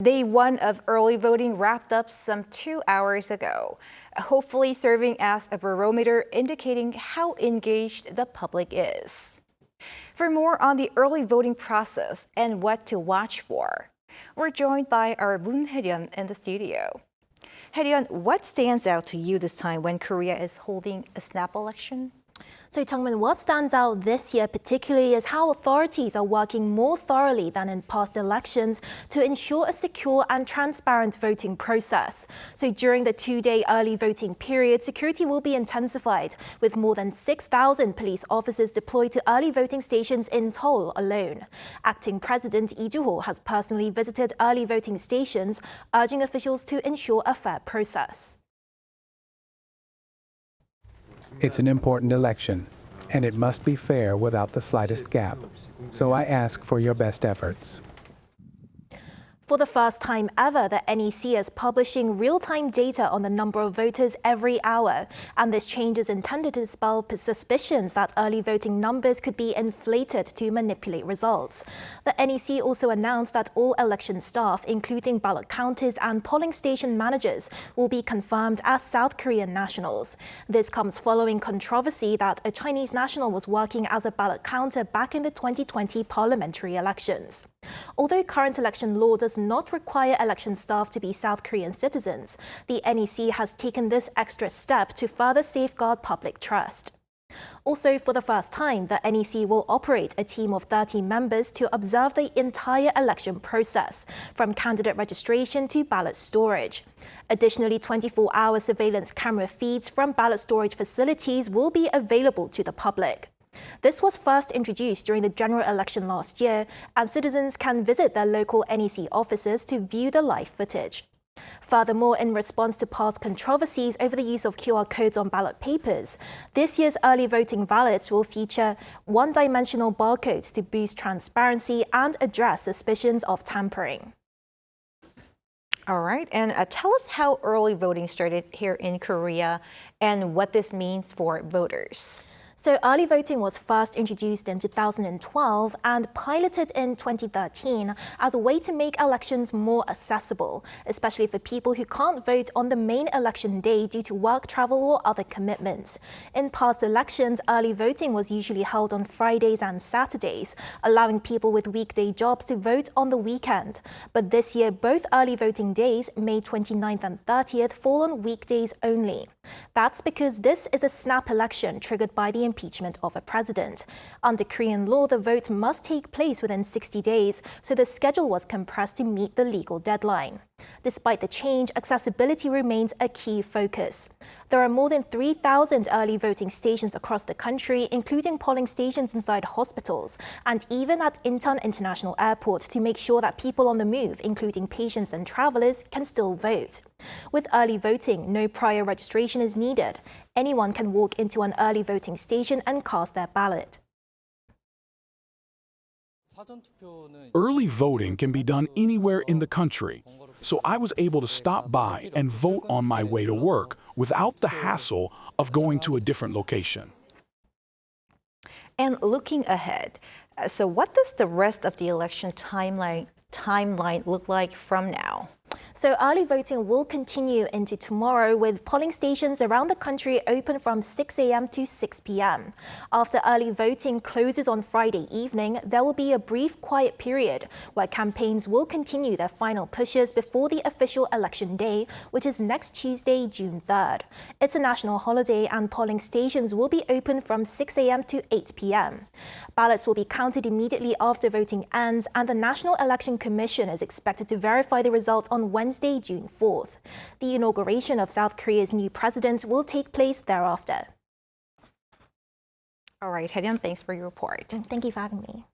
Day one of early voting wrapped up some 2 hours ago, hopefully serving as a barometer indicating how engaged the public is. For more on the early voting process and what to watch for, we're joined by our Moon Hye-ryeon in the studio. Hye-ryeon, what stands out to you this time when Korea is holding a snap election? So Chungmin, what stands out this year particularly is how authorities are working more thoroughly than in past elections to ensure a secure and transparent voting process. So during the two-day early voting period, security will be intensified, with more than 6,000 police officers deployed to early voting stations in Seoul alone. Acting President Lee Joo-ho has personally visited early voting stations, urging officials to ensure a fair process. It's an important election, and it must be fair without the slightest gap. So I ask for your best efforts. For the first time ever, the NEC is publishing real-time data on the number of voters every hour, and this change is intended to dispel suspicions that early voting numbers could be inflated to manipulate results. The NEC also announced that all election staff, including ballot counters and polling station managers, will be confirmed as South Korean nationals. This comes following controversy that a Chinese national was working as a ballot counter back in the 2020 parliamentary elections. Although current election law does not require election staff to be South Korean citizens, the NEC has taken this extra step to further safeguard public trust. Also, for the first time, the NEC will operate a team of 30 members to observe the entire election process, from candidate registration to ballot storage. Additionally, 24-hour surveillance camera feeds from ballot storage facilities will be available to the public. This was first introduced during the general election last year, and citizens can visit their local NEC offices to view the live footage. Furthermore, in response to past controversies over the use of QR codes on ballot papers, this year's early voting ballots will feature one-dimensional barcodes to boost transparency and address suspicions of tampering. All right, and tell us how early voting started here in Korea and what this means for voters. So early voting was first introduced in 2012 and piloted in 2013 as a way to make elections more accessible, especially for people who can't vote on the main election day due to work, travel or other commitments. In past elections, early voting was usually held on Fridays and Saturdays, allowing people with weekday jobs to vote on the weekend. But this year, both early voting days, May 29th and 30th, fall on weekdays only. That's because this is a snap election triggered by the impeachment of a president. Under Korean law, the vote must take place within 60 days, so the schedule was compressed to meet the legal deadline. Despite the change, accessibility remains a key focus. There are more than 3,000 early voting stations across the country, including polling stations inside hospitals and even at Incheon International Airport, to make sure that people on the move, including patients and travelers, can still vote. With early voting, no prior registration is needed. Anyone can walk into an early voting station and cast their ballot. Early voting can be done anywhere in the country, so I was able to stop by and vote on my way to work without the hassle of going to a different location. And looking ahead, so what does the rest of the election timeline look like from now? So early voting will continue into tomorrow, with polling stations around the country open from 6 a.m. to 6 p.m. After early voting closes on Friday evening, there will be a brief quiet period where campaigns will continue their final pushes before the official election day, which is next Tuesday, June 3rd. It's a national holiday and polling stations will be open from 6 a.m. to 8 p.m. Ballots will be counted immediately after voting ends, and the National Election Commission is expected to verify the results on Wednesday, June 4th. The inauguration of South Korea's new president will take place thereafter. All right, Hye-ryeon, thanks for your report. Thank you for having me.